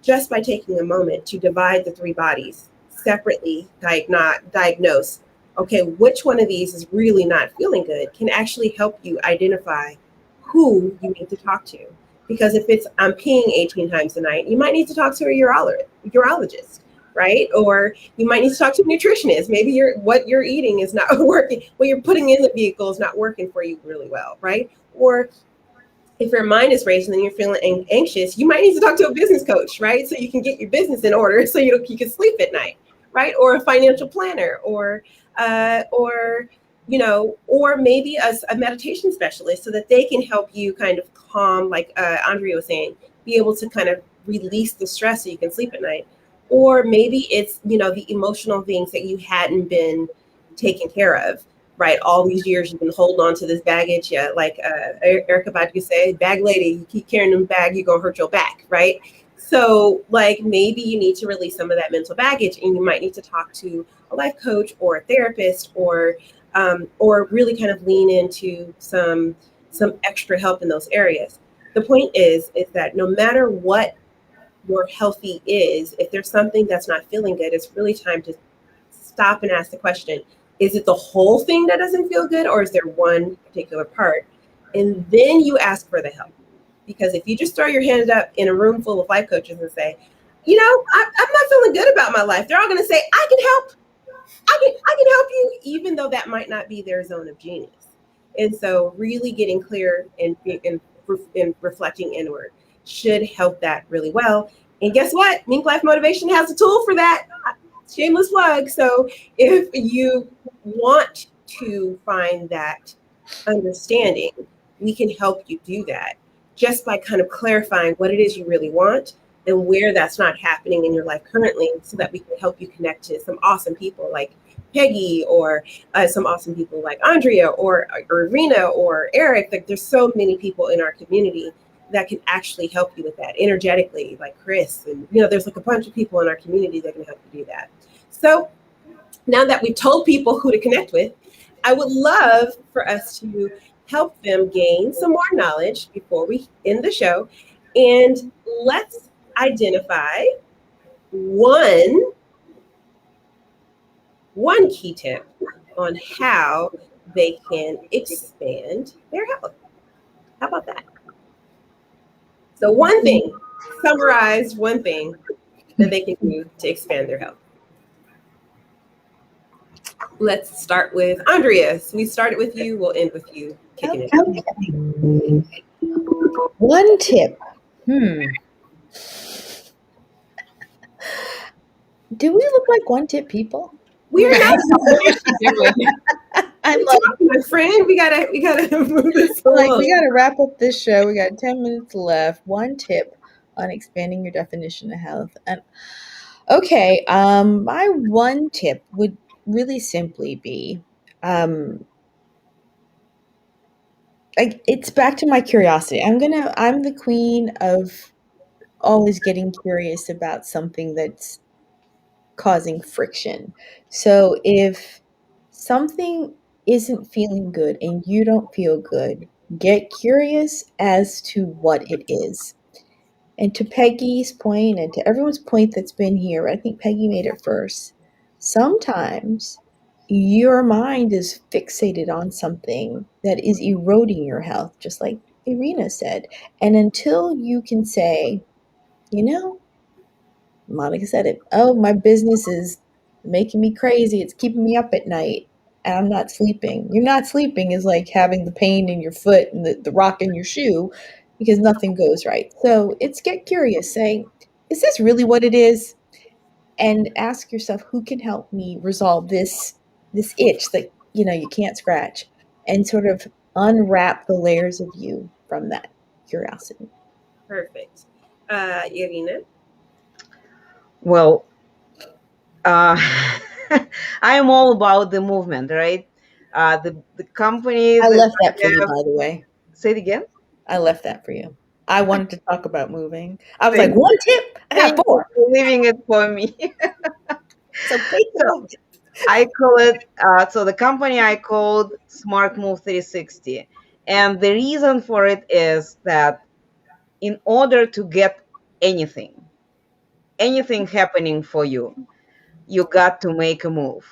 just by taking a moment to divide the three bodies separately, diagnose, okay, which one of these is really not feeling good, can actually help you identify who you need to talk to. Because if it's I'm peeing 18 times a night, you might need to talk to a urologist, right? Or you might need to talk to a nutritionist. Maybe what you're eating is not working, what you're putting in the vehicle is not working for you really well, right? Or if your mind is racing and you're feeling anxious, you might need to talk to a business coach, right? So you can get your business in order, so you can sleep at night, right? Or a financial planner, or maybe a meditation specialist, so that they can help you kind of calm, like Andrea was saying, be able to kind of release the stress so you can sleep at night. Or maybe it's, the emotional things that you hadn't been taken care of, right? All these years you've been holding on to this baggage. Yeah, like Erica Badu say, bag lady, you keep carrying them bag, you're gonna hurt your back, right? So like maybe you need to release some of that mental baggage, and you might need to talk to a life coach or a therapist, or really kind of lean into some extra help in those areas. The point is that no matter what your healthy is, if there's something that's not feeling good, it's really time to stop and ask the question, is it the whole thing that doesn't feel good, or is there one particular part? And then you ask for the help. Because if you just throw your hand up in a room full of life coaches and say, I'm not feeling good about my life, they're all going to say, I can help. I can help you, even though that might not be their zone of genius. And so really getting clear and reflecting inward should help that really well. And guess what? MinkLife Motivation has a tool for that. Shameless plug. So if you want to find that understanding, we can help you do that just by kind of clarifying what it is you really want and where that's not happening in your life currently, so that we can help you connect to some awesome people like Peggy, or some awesome people like Andrea, or Irina, or Eric. Like, there's so many people in our community that can actually help you with that energetically, like Chris. And, there's like a bunch of people in our community that can help you do that. So now that we've told people who to connect with, I would love for us to help them gain some more knowledge before we end the show. And let's identify one key tip on how they can expand their health. How about that? So summarize one thing that they can do to expand their health. Let's start with Andrea. So we started with you, we'll end with you. Kicking it. Okay. One tip. Do we look like one tip people? We're not. What is she doing? I'm Talk, my friend. We gotta move this like, we along. got to wrap up this show. We got 10 minutes left. One tip on expanding your definition of health. And okay, my one tip would really simply be, um, like, it's back to my curiosity. I'm the queen of always getting curious about something that's causing friction. So if something isn't feeling good and you don't feel good, get curious as to what it is. And to Peggy's point and to everyone's point that's been here, I think Peggy made it first. Sometimes your mind is fixated on something that is eroding your health, just like Irina said. And until you can say, you know, Monica said it. Oh, my business is making me crazy. It's keeping me up at night. And I'm not sleeping. You're not sleeping is like having the pain in your foot and the rock in your shoe because nothing goes right. So it's get curious. Say, is this really what it is? And ask yourself, who can help me resolve this itch that you can't scratch, and sort of unwrap the layers of you from that curiosity. Perfect. Irina. Well, uh, I am all about the movement, right? The company I that left that I for you, have, by the way. say it again. I left that for you. I wanted to talk about moving. I was like, Thank, one tip. I got thank you four. for leaving it for me. So take the So one tip. I call it, so the company I called Smart Move 360. And the reason for it is that in order to get anything, anything happening for you, you got to make a move.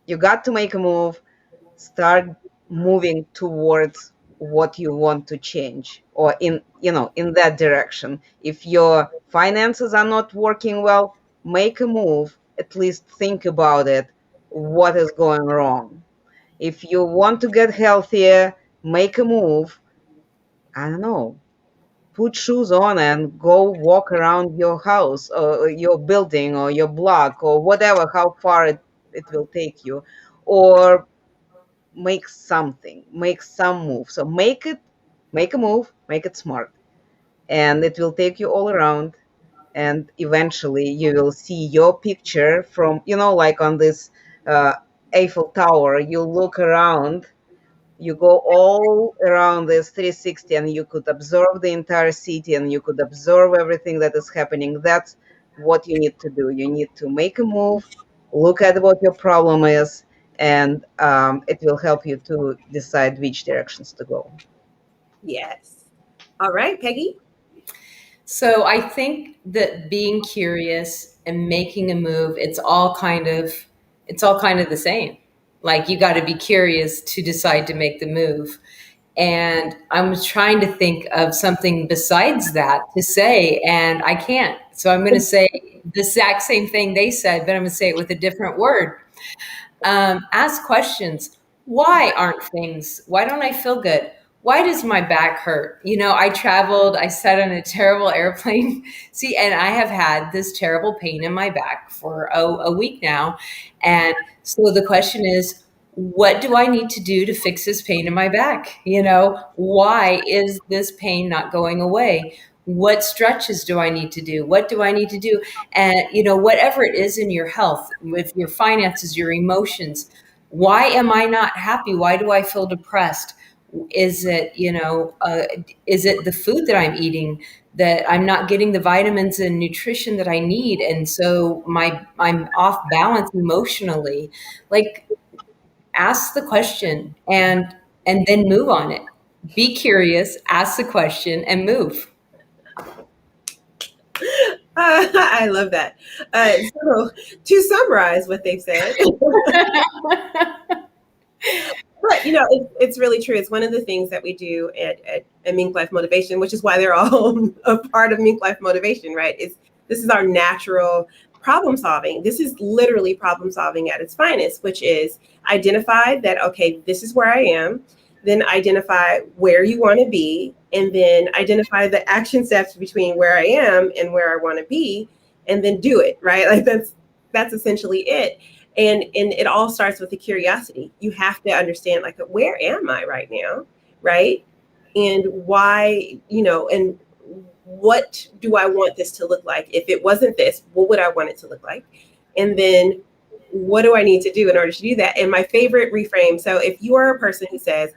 You got to make a move, start moving towards what you want to change, or in that direction. If your finances are not working well, make a move, at least think about it, what is going wrong. If you want to get healthier, make a move. I don't know, put shoes on and go walk around your house or your building or your block or whatever, how far it will take you. Or make something, make some move. So make a move, make it smart, and it will take you all around. And eventually, you will see your picture from, like on this uh, Eiffel Tower. You look around, you go all around this 360, and you could observe the entire city, and you could observe everything that is happening. That's what you need to do. You need to make a move, look at what your problem is, and it will help you to decide which directions to go. Yes. All right, Peggy. So I think that being curious and making a move, it's all kind of the same. Like you got to be curious to decide to make the move. And I'm trying to think of something besides that to say, and I can't. So I'm going to say the exact same thing they said, but I'm going to say it with a different word. Ask questions. Why aren't things? Why don't I feel good? Why does my back hurt? I traveled, I sat on a terrible airplane. See, and I have had this terrible pain in my back for a week now. And so the question is, what do I need to do to fix this pain in my back? Why is this pain not going away? What stretches do I need to do? What do I need to do? And whatever it is in your health, with your finances, your emotions, why am I not happy? Why do I feel depressed? Is it is it the food that I'm eating, that I'm not getting the vitamins and nutrition that I need, and so I'm off balance emotionally? Like, ask the question and then move on it. Be curious, ask the question, and move. I love that. So, to summarize what they've said, but it's really true. It's one of the things that we do at MinkLife Motivation, which is why they're all a part of MinkLife Motivation, right? This is our natural problem solving. This is literally problem solving at its finest, which is identify that, okay, this is where I am, then identify where you want to be, and then identify the action steps between where I am and where I want to be, and then do it, right? Like that's essentially it. And it all starts with the curiosity. You have to understand, like, where am I right now, right? And why, and what do I want this to look like? If it wasn't this, what would I want it to look like? And then what do I need to do in order to do that? And my favorite reframe, so if you are a person who says,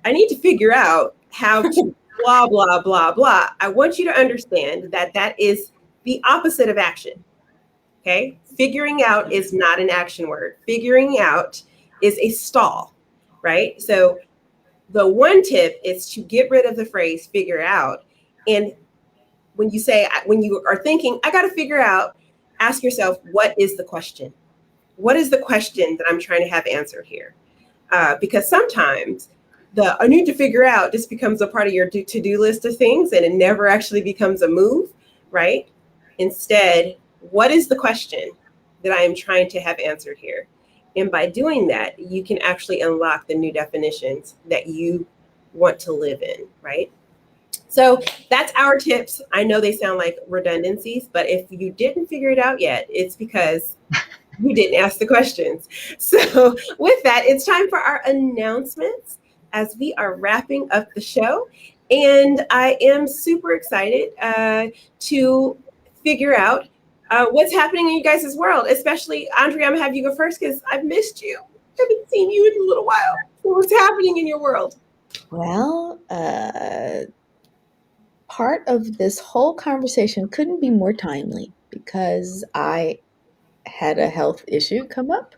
I need to figure out how to blah, blah, blah, blah, I want you to understand that that is the opposite of action. Okay. Figuring out is not an action word. Figuring out is a stall, right? So the one tip is to get rid of the phrase figure out. And when you are thinking, I got to figure out, ask yourself, what is the question? What is the question that I'm trying to have answered here? Because sometimes the I need to figure out just becomes a part of your to-do list of things, and it never actually becomes a move, right? Instead, what is the question that I am trying to have answered here? And by doing that, you can actually unlock the new definitions that you want to live in, right? So that's our tips. I know they sound like redundancies, but if you didn't figure it out yet, it's because you didn't ask the questions. So with that, it's time for our announcements as we are wrapping up the show. And I am super excited to figure out what's happening in you guys' world, especially Andrea. I'm gonna have you go first because I've missed you. I haven't seen you in a little while. What's happening in your world? Well, part of this whole conversation couldn't be more timely because I had a health issue come up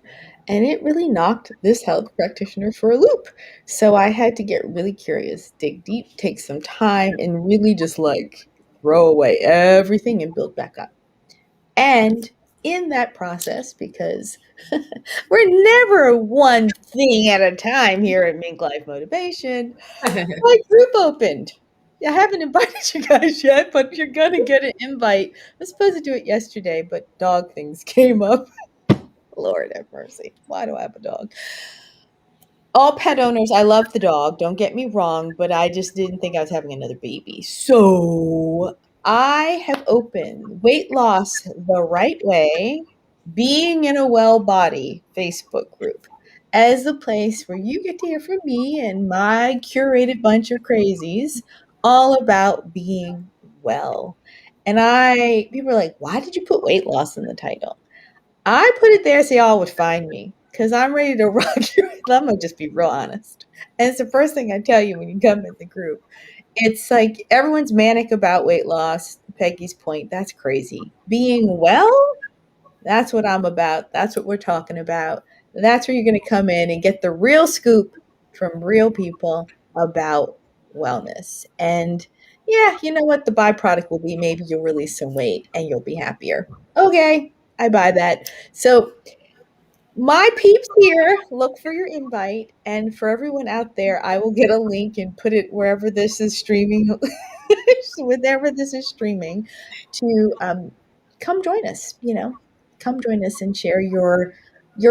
and it really knocked this health practitioner for a loop. So I had to get really curious, dig deep, take some time, and really just like throw away everything and build back up. And in that process, because we're never one thing at a time here at MinkLife Motivation, my group opened. I haven't invited you guys yet, but you're gonna get an invite. I was supposed to do it yesterday, but dog things came up. Lord have mercy. Why do I have a dog? All pet owners, I love the dog, don't get me wrong, but I just didn't think I was having another baby. So I have opened Weight Loss the Right Way, Being in a Well Body Facebook group as the place where you get to hear from me and my curated bunch of crazies all about being well. And people are like, why did you put weight loss in the title? I put it there so y'all would find me because I'm ready to rock you. I'm going to just be real honest. And it's the first thing I tell you when you come in the group. It's like everyone's manic about weight loss. Peggy's point, that's crazy. Being well, that's what I'm about. That's what we're talking about. That's where you're going to come in and get the real scoop from real people about wellness. And yeah, you know what? The byproduct will be maybe you'll release some weight and you'll be happier. Okay, I buy that. So, my peeps here, look for your invite. And for everyone out there, I will get a link and put it wherever this is streaming, whenever this is streaming, to come join us. Come join us and share your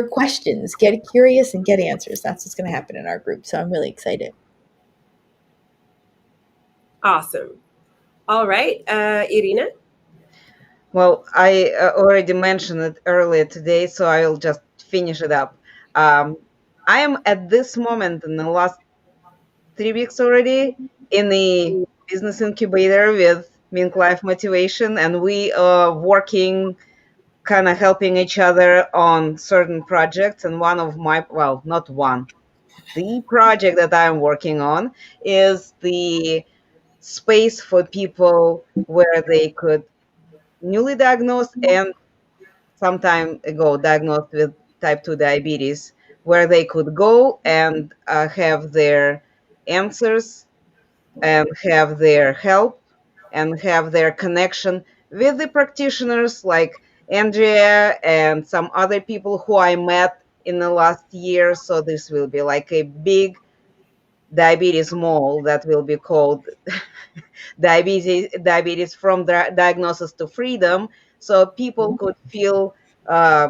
questions. Get curious and get answers. That's what's going to happen in our group. So I'm really excited. Awesome. All right, Irina. Well, I already mentioned it earlier today, so I'll just finish it up. I am at this moment in the last 3 weeks already in the business incubator with MinkLife Motivation, and we are working, kind of helping each other on certain projects. And one of my, well, not one, the project that I'm working on is the space for people where they could newly diagnosed and some time ago diagnosed with type 2 diabetes, where they could go and have their answers and have their help and have their connection with the practitioners like Andrea and some other people who I met in the last year. So this will be like a big diabetes mall that will be called diabetes from diagnosis to freedom, so people could feel uh,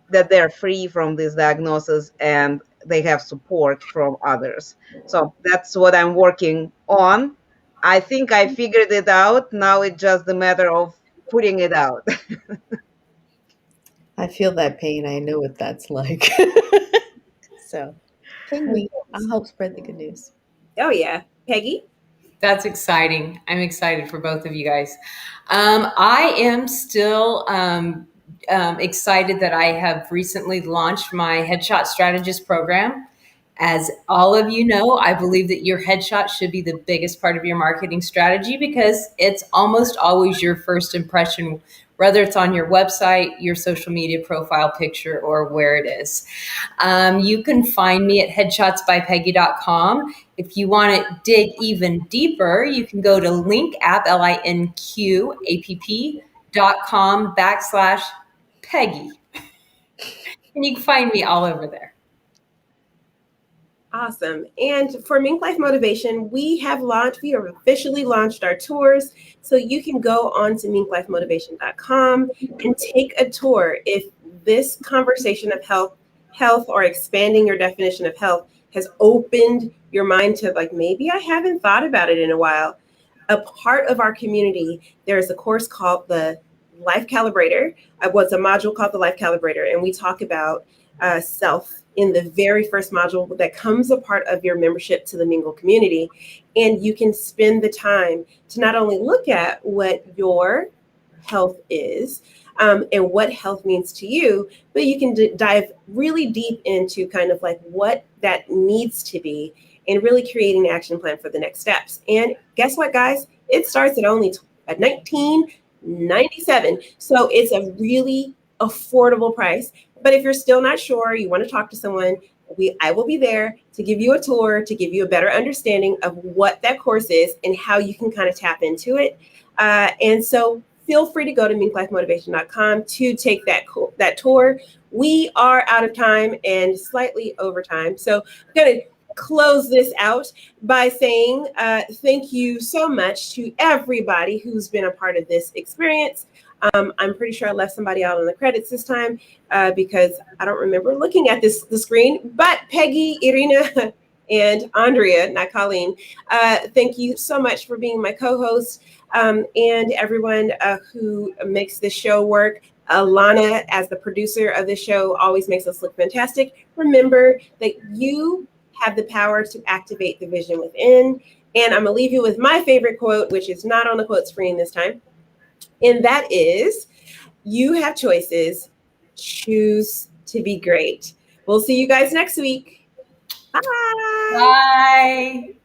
that they're free from this diagnosis and they have support from others. So that's what I'm working on. I think I figured it out. Now it's just a matter of putting it out. I feel that pain. I know what that's like. So, can't wait. I'll help spread the good news. Oh yeah, Peggy. That's exciting. I'm excited for both of you guys. I am still excited that I have recently launched my Headshot Strategist program. As all of you know, I believe that your headshot should be the biggest part of your marketing strategy because it's almost always your first impression, whether it's on your website, your social media profile picture, or where it is. You can find me at headshotsbypeggy.com. If you want to dig even deeper, you can go to linkapp, linkapp.com/Peggy. And you can find me all over there. Awesome. And for MinkLife Motivation, we have officially launched our tours. So you can go on to minklifemotivation.com and take a tour. If this conversation of health or expanding your definition of health has opened your mind to like, maybe I haven't thought about it in a while. A part of our community, there's a course called the Life Calibrator. What's a module called the Life Calibrator. And we talk about self in the very first module that comes a part of your membership to the Mingle community. And you can spend the time to not only look at what your health is and what health means to you, but you can dive really deep into kind of like what that needs to be and really creating an action plan for the next steps. And guess what, guys? It starts at only at $19.97. So it's a really affordable price. But if you're still not sure, you want to talk to someone, I will be there to give you a tour, to give you a better understanding of what that course is and how you can kind of tap into it. And so feel free to go to minklifemotivation.com to take that tour. We are out of time and slightly over time. So I'm going to close this out by saying thank you so much to everybody who's been a part of this experience. I'm pretty sure I left somebody out on the credits this time because I don't remember looking at the screen. But Peggy, Irina, and Andrea, not Colleen, thank you so much for being my co-host and everyone who makes this show work. Alana, as the producer of this show, always makes us look fantastic. Remember that you have the power to activate the vision within. And I'm going to leave you with my favorite quote, which is not on the quote screen this time. And that is, you have choices, choose to be great. We'll see you guys next week. Bye. Bye.